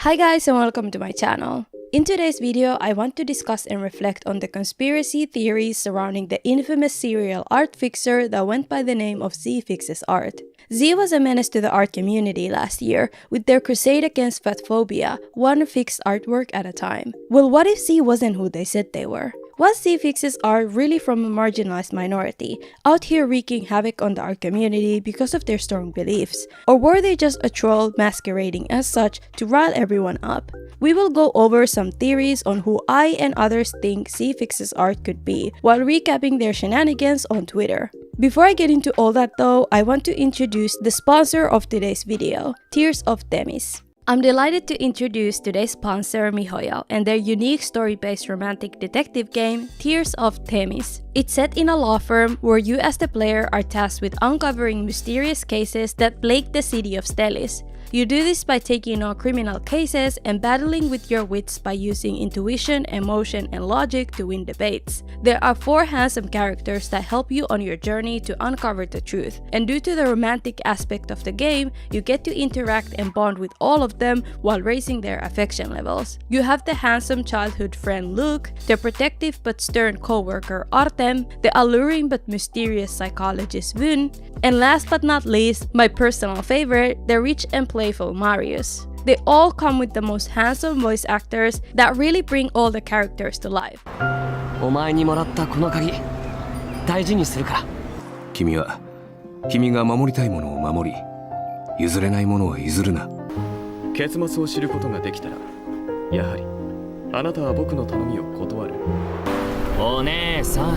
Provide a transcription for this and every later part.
Hi guys and welcome to my channel. In today's video, I want to discuss and reflect on the conspiracy theories surrounding the infamous serial art fixer that went by the name of Zeefixesart. Z was a menace to the art community last year with their crusade against fatphobia, one fixed artwork at a time. Well, what if Z wasn't who they said they were? Was Zeefixesart really from a marginalized minority, out here wreaking havoc on the art community because of their strong beliefs? Or were they just a troll masquerading as such to rile everyone up? We will go over some theories on who I and others think Zeefixesart could be, while recapping their shenanigans on Twitter. Before I get into all that though, I want to introduce the sponsor of today's video, Tears of Themis. I'm delighted to introduce today's sponsor, MiHoYo, and their unique story-based romantic detective game, Tears of Themis. It's set in a law firm where you as the player are tasked with uncovering mysterious cases that plague the city of Stelis. You do this by taking on criminal cases and battling with your wits by using intuition, emotion, and logic to win debates. There are 4 handsome characters that help you on your journey to uncover the truth, and due to the romantic aspect of the game, you get to interact and bond with all of them while raising their affection levels. You have the handsome childhood friend Luke, the protective but stern co-worker Artem, the alluring but mysterious psychologist Vun, and last but not least, my personal favorite, the rich and playful Marius. They all come with the most handsome voice actors that really bring all the characters to life. お前にもらったこの鍵、大事にするから。君が守りたいものを守り、譲れないものは譲るな。結末を知ることができたら、やはりあなたは僕の頼みを断る。お姉さん、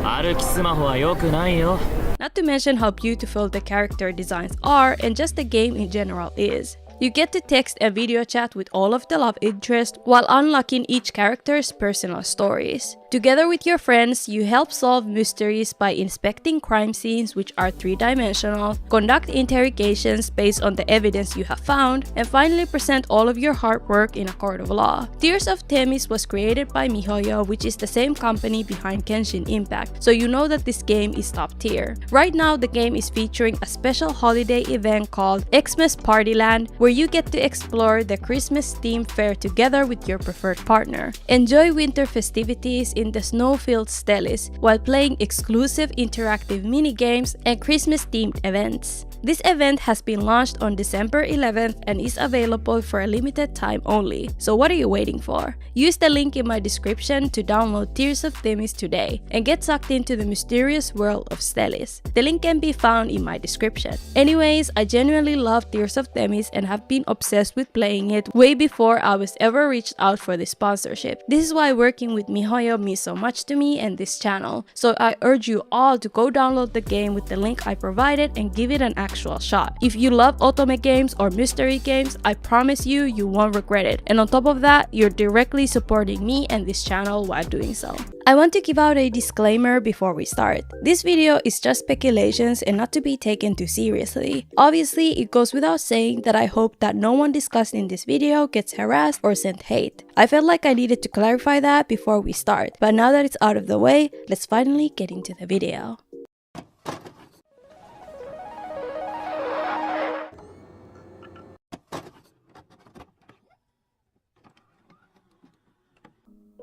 歩きスマホは良くないよ。 Not to mention how beautiful the character designs are and just the game in general is. You get to text and video chat with all of the love interest while unlocking each character's personal stories. Together with your friends, you help solve mysteries by inspecting crime scenes which are 3-dimensional, conduct interrogations based on the evidence you have found, and finally present all of your hard work in a court of law. Tears of Themis was created by MiHoYo, which is the same company behind Genshin Impact, so you know that this game is top tier. Right now, the game is featuring a special holiday event called Xmas Partyland, where you get to explore the Christmas-themed fair together with your preferred partner. Enjoy winter festivities in the snow-filled Stelis while playing exclusive interactive mini-games and Christmas-themed events. This event has been launched on December 11th and is available for a limited time only, so what are you waiting for? Use the link in my description to download Tears of Themis today and get sucked into the mysterious world of Stelis. The link can be found in my description. Anyways, I genuinely love Tears of Themis and have been obsessed with playing it way before I was ever reached out for the sponsorship. This is why working with MiHoYo means so much to me and this channel, so I urge you all to go download the game with the link I provided and give it an actual shot. If you love otome games or mystery games, I promise you, you won't regret it. And on top of that, you're directly supporting me and this channel while doing so. I want to give out a disclaimer before we start. This video is just speculations and not to be taken too seriously. Obviously, it goes without saying that I hope that no one discussed in this video gets harassed or sent hate. I felt like I needed to clarify that before we start, but now that it's out of the way, let's finally get into the video.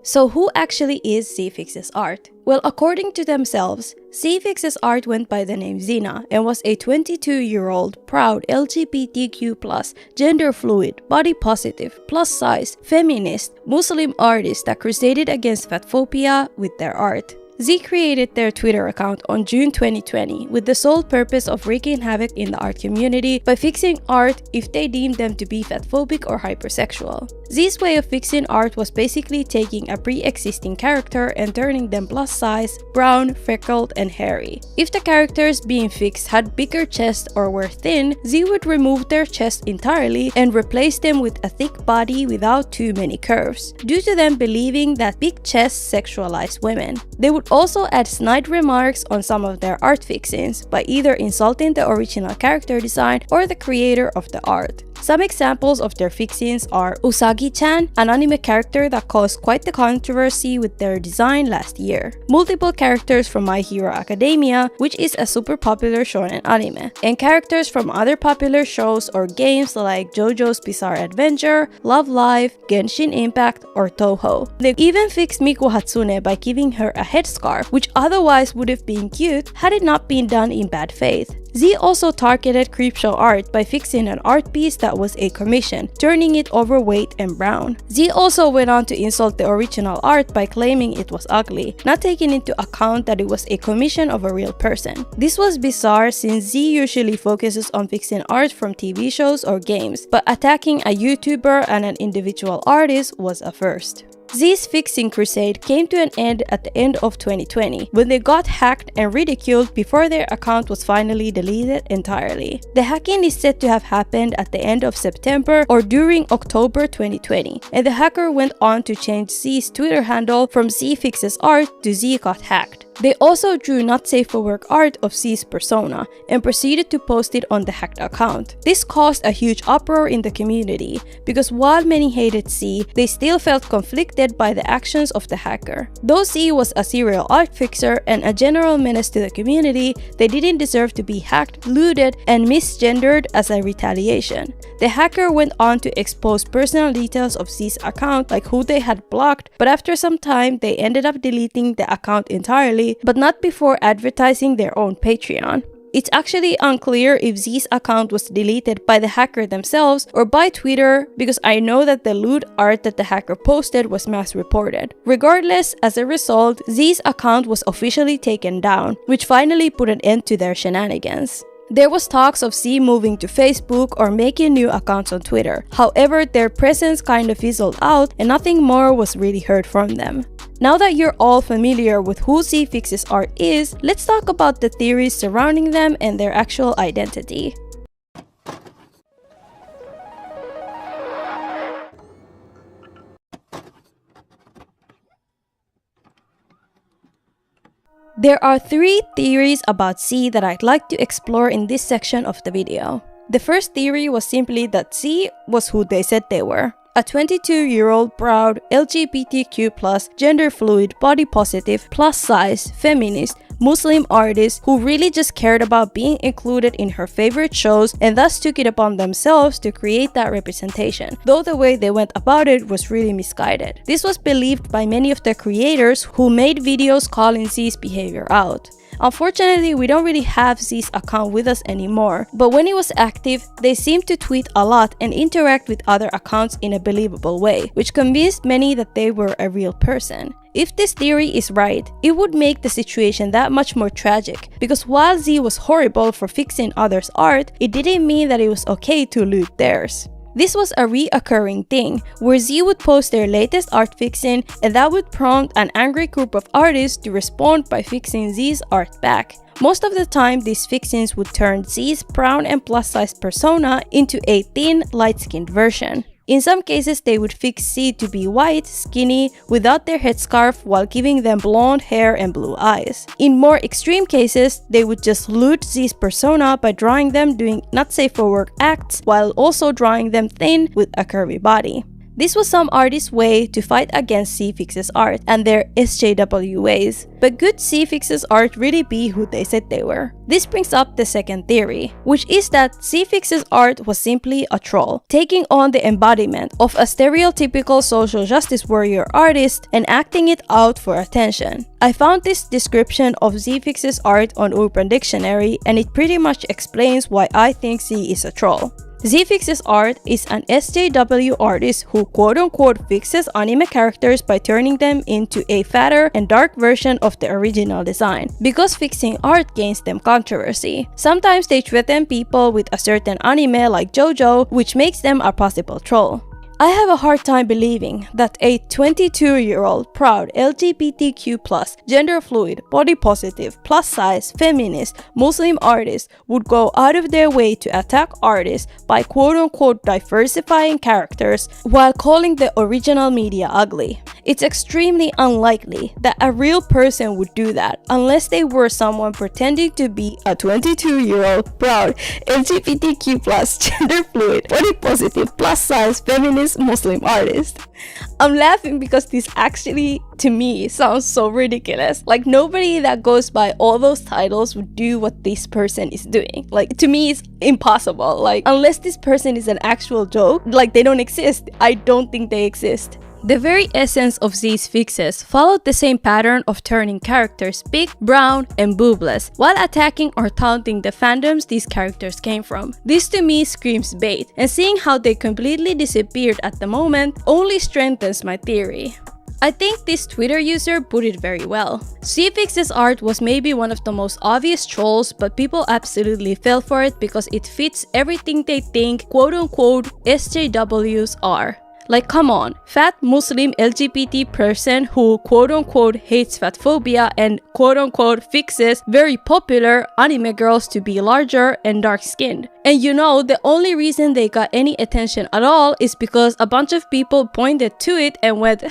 So who actually is Zeefixesart? Well, according to themselves, Zeefixesart went by the name Zina and was a 22-year-old proud LGBTQ+, gender fluid, body positive, plus size, feminist, Muslim artist that crusaded against fatphobia with their art. Z created their Twitter account on June 2020 with the sole purpose of wreaking havoc in the art community by fixing art if they deemed them to be fatphobic or hypersexual. Z's way of fixing art was basically taking a pre-existing character and turning them plus size, brown, freckled, and hairy. If the characters being fixed had bigger chests or were thin, Z would remove their chest entirely and replace them with a thick body without too many curves, due to them believing that big chests sexualize women. They would also add snide remarks on some of their art fixings by either insulting the original character design or the creator of the art. Some examples of their fixins are Usagi-chan, an anime character that caused quite the controversy with their design last year. Multiple characters from My Hero Academia, which is a super popular shonen anime, and characters from other popular shows or games like JoJo's Bizarre Adventure, Love Live, Genshin Impact, or Touhou. They even fixed Miku Hatsune by giving her a headscarf, which otherwise would have been cute had it not been done in bad faith. Z also targeted Creepshow art by fixing an art piece that was a commission, turning it overweight and brown. Z also went on to insult the original art by claiming it was ugly, not taking into account that it was a commission of a real person. This was bizarre since Z usually focuses on fixing art from TV shows or games, but attacking a YouTuber and an individual artist was a first. Z's fixing crusade came to an end at the end of 2020 when they got hacked and ridiculed before their account was finally deleted entirely. The hacking is said to have happened at the end of September or during October 2020, and the hacker went on to change Z's Twitter handle from Zeefixesart to Z got hacked. They also drew not safe for work art of Z's persona and proceeded to post it on the hacked account. This caused a huge uproar in the community because while many hated Z, they still felt conflicted by the actions of the hacker. Though Z was a serial art fixer and a general menace to the community, they didn't deserve to be hacked, looted, and misgendered as a retaliation. The hacker went on to expose personal details of Z's account, like who they had blocked, but after some time they ended up deleting the account entirely, but not before advertising their own Patreon. It's actually unclear if Z's account was deleted by the hacker themselves or by Twitter, because I know that the lewd art that the hacker posted was mass reported. Regardless, as a result, Z's account was officially taken down, which finally put an end to their shenanigans. There was talks of Z moving to Facebook or making new accounts on Twitter. However, their presence kind of fizzled out and nothing more was really heard from them. Now that you're all familiar with who Zeefixesart is, let's talk about the theories surrounding them and their actual identity. There are 3 theories about Z that I'd like to explore in this section of the video. The first theory was simply that Z was who they said they were. A 22-year-old proud, LGBTQ+, gender fluid, body positive, plus size, feminist, Muslim artist who really just cared about being included in her favorite shows and thus took it upon themselves to create that representation, though the way they went about it was really misguided. This was believed by many of the creators who made videos calling Z's behavior out. Unfortunately, we don't really have Z's account with us anymore, but when he was active, they seemed to tweet a lot and interact with other accounts in a believable way, which convinced many that they were a real person. If this theory is right, it would make the situation that much more tragic, because while Z was horrible for fixing others' art, it didn't mean that it was okay to loot theirs. This was a reoccurring thing, where Z would post their latest art fixing and that would prompt an angry group of artists to respond by fixing Z's art back. Most of the time, these fixings would turn Z's brown and plus-size persona into a thin, light-skinned version. In some cases, they would fix Z to be white, skinny, without their headscarf while giving them blonde hair and blue eyes. In more extreme cases, they would just loot Z's persona by drawing them doing not safe for work acts while also drawing them thin with a curvy body. This was some artists' way to fight against Zeefixesart and their SJW ways, but could Zeefixesart really be who they said they were? This brings up the second theory, which is that Zeefixesart was simply a troll, taking on the embodiment of a stereotypical social justice warrior artist and acting it out for attention. I found this description of Zeefixesart on Urban Dictionary, and it pretty much explains why I think Z is a troll. Zeefixesart is an SJW artist who quote-unquote fixes anime characters by turning them into a fatter and dark version of the original design, because fixing art gains them controversy. Sometimes they threaten people with a certain anime like JoJo, which makes them a possible troll. I have a hard time believing that a 22-year-old proud LGBTQ+, gender fluid, body positive, plus size, feminist, Muslim artist would go out of their way to attack artists by quote-unquote diversifying characters while calling the original media ugly. It's extremely unlikely that a real person would do that unless they were someone pretending to be a 22-year-old proud LGBTQ+, gender fluid, body positive, plus size, feminist Muslim artist. I'm laughing because this actually, to me, sounds so ridiculous. Like, nobody that goes by all those titles would do what this person is doing. Like, to me, it's impossible. Like, unless this person is an actual joke, like, they don't exist. I don't think they exist. The very essence of these fixes followed the same pattern of turning characters big, brown, and boobless, while attacking or taunting the fandoms these characters came from. This to me screams bait, and seeing how they completely disappeared at the moment only strengthens my theory. I think this Twitter user put it very well. Zeefixesart was maybe one of the most obvious trolls, but people absolutely fell for it because it fits everything they think quote-unquote SJWs are. Like, come on, fat Muslim LGBT person who quote-unquote hates fatphobia and quote-unquote fixes very popular anime girls to be larger and dark-skinned. And you know, the only reason they got any attention at all is because a bunch of people pointed to it and went,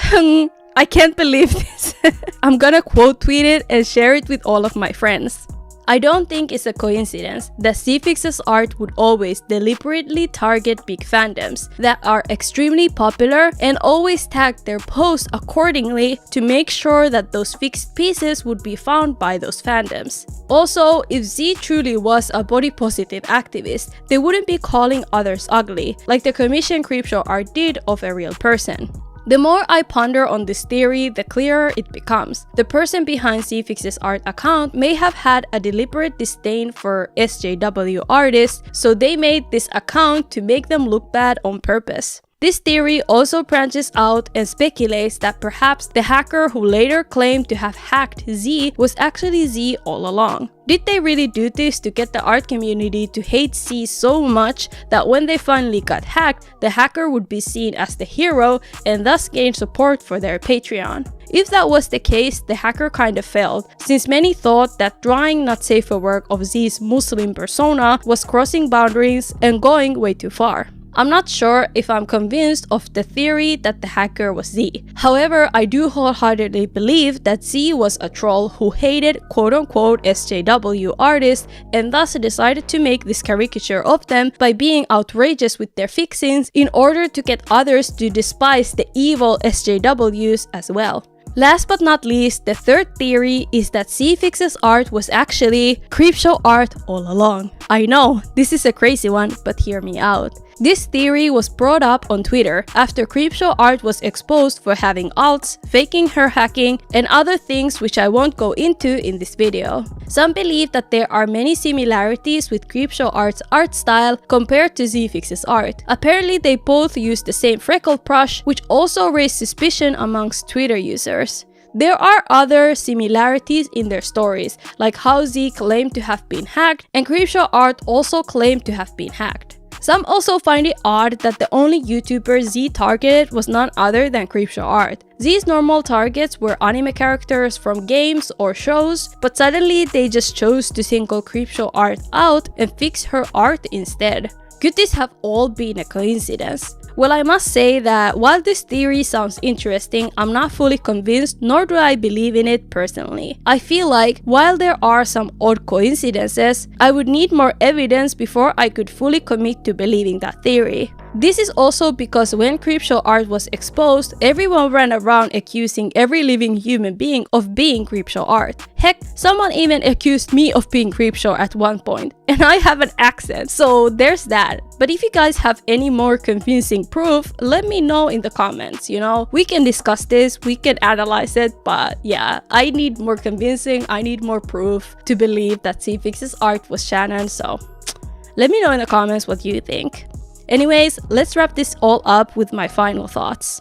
I can't believe this. I'm gonna quote tweet it and share it with all of my friends. I don't think it's a coincidence that Zeefixesart would always deliberately target big fandoms that are extremely popular and always tag their posts accordingly to make sure that those fixed pieces would be found by those fandoms. Also, if Z truly was a body positive activist, they wouldn't be calling others ugly, like the commission Creepshow art did of a real person. The more I ponder on this theory, the clearer it becomes. The person behind Zeefixesart account may have had a deliberate disdain for SJW artists, so they made this account to make them look bad on purpose. This theory also branches out and speculates that perhaps the hacker who later claimed to have hacked Z was actually Z all along. Did they really do this to get the art community to hate Z so much that when they finally got hacked, the hacker would be seen as the hero and thus gain support for their Patreon? If that was the case, the hacker kind of failed, since many thought that drawing not safe for work of Z's Muslim persona was crossing boundaries and going way too far. I'm not sure if I'm convinced of the theory that the hacker was Z. However, I do wholeheartedly believe that Z was a troll who hated quote-unquote SJW artists and thus decided to make this caricature of them by being outrageous with their fixings in order to get others to despise the evil SJWs as well. Last but not least, the third theory is that Zeefixesart was actually Creepshow art all along. I know, this is a crazy one, but hear me out. This theory was brought up on Twitter after Creepshow art was exposed for having alts, faking her hacking, and other things which I won't go into in this video. Some believe that there are many similarities with Creepshow art's art style compared to Zeefixesart. Apparently they both use the same freckle brush, which also raised suspicion amongst Twitter users. There are other similarities in their stories, like how Z claimed to have been hacked and Creepshow art also claimed to have been hacked. Some also find it odd that the only YouTuber Z targeted was none other than Creepshow art. Z's normal targets were anime characters from games or shows, but suddenly they just chose to single Creepshow art out and fix her art instead. Could this have all been a coincidence? Well, I must say that while this theory sounds interesting, I'm not fully convinced, nor do I believe in it personally. I feel like, while there are some odd coincidences, I would need more evidence before I could fully commit to believing that theory. This is also because when Creepshow art was exposed, everyone ran around accusing every living human being of being Creepshow art. Heck, someone even accused me of being Creepshow at one point, and I have an accent, so there's that. But if you guys have any more convincing proof, let me know in the comments, you know? We can discuss this, we can analyze it, but yeah, I need more convincing, I need more proof to believe that Zeefixesart was Shannon, so let me know in the comments what you think. Anyways, let's wrap this all up with my final thoughts.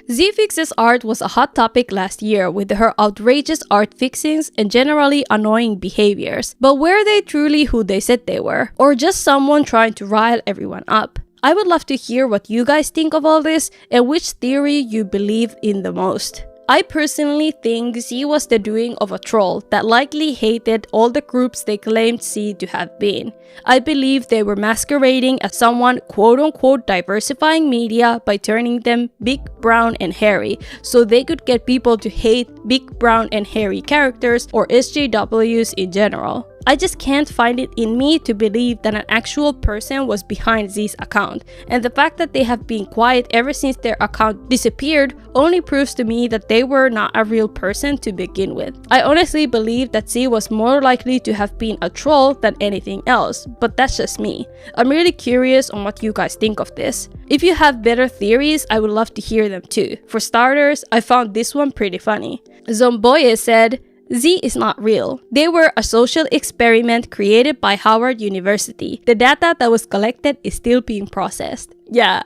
Zeefixesart was a hot topic last year with her outrageous art fixings and generally annoying behaviors, but were they truly who they said they were, or just someone trying to rile everyone up? I would love to hear what you guys think of all this and which theory you believe in the most. I personally think Z was the doing of a troll that likely hated all the groups they claimed Z to have been. I believe they were masquerading as someone quote-unquote diversifying media by turning them big, brown, and hairy, so they could get people to hate big, brown, and hairy characters or SJWs in general. I just can't find it in me to believe that an actual person was behind Z's account, and the fact that they have been quiet ever since their account disappeared only proves to me that they were not a real person to begin with. I honestly believe that Z was more likely to have been a troll than anything else, but that's just me. I'm really curious on what you guys think of this. If you have better theories, I would love to hear them too. For starters, I found this one pretty funny. Zomboye said, Z is not real. They were a social experiment created by Howard University. The data that was collected is still being processed. Yeah,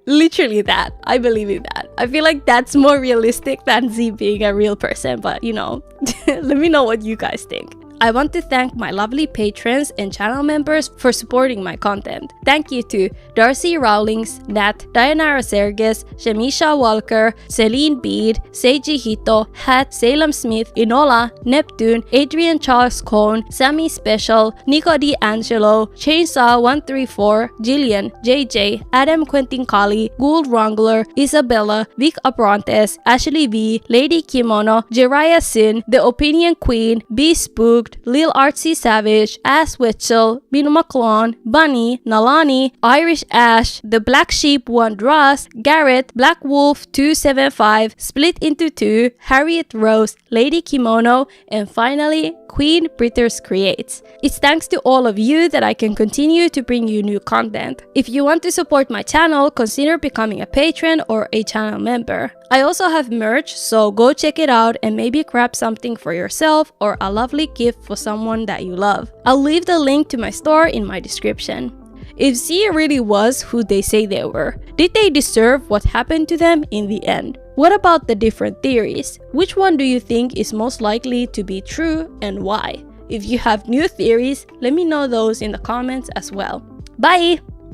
literally that. I believe in that. I feel like that's more realistic than Z being a real person, but you know, let me know what you guys think. I want to thank my lovely patrons and channel members for supporting my content. Thank you to Darcy Rawlings, Nat, Dayanara Serges, Shamisha Walker, Celine Bede, Seiji Hito, Hat, Salem Smith, Inola, Neptune, Adrian Charles Cohn, Sammy Special, Nico D'Angelo, Chainsaw 134, Jillian, JJ, Adam Quentin Kali, Gould Wrangler, Isabella, Vic Abrantes, Ashley V, Lady Kimono, Jiraiya Sin, The Opinion Queen, B Spooked, Lil Artsy Savage, Ass Witchell, Bino McClone, Bunny, Nalani, Irish Ash, The Black Sheep Wandras, Garrett, Black Wolf 275, Split into Two, Harriet Rose, Lady Kimono, and finally, Queen Britters Creates. It's thanks to all of you that I can continue to bring you new content. If you want to support my channel, consider becoming a patron or a channel member. I also have merch, so go check it out and maybe grab something for yourself or a lovely gift for someone that you love. I'll leave the link to my store in my description. If Z really was who they say they were, did they deserve what happened to them in the end? What about the different theories? Which one do you think is most likely to be true and why? If you have new theories, let me know those in the comments as well. Bye!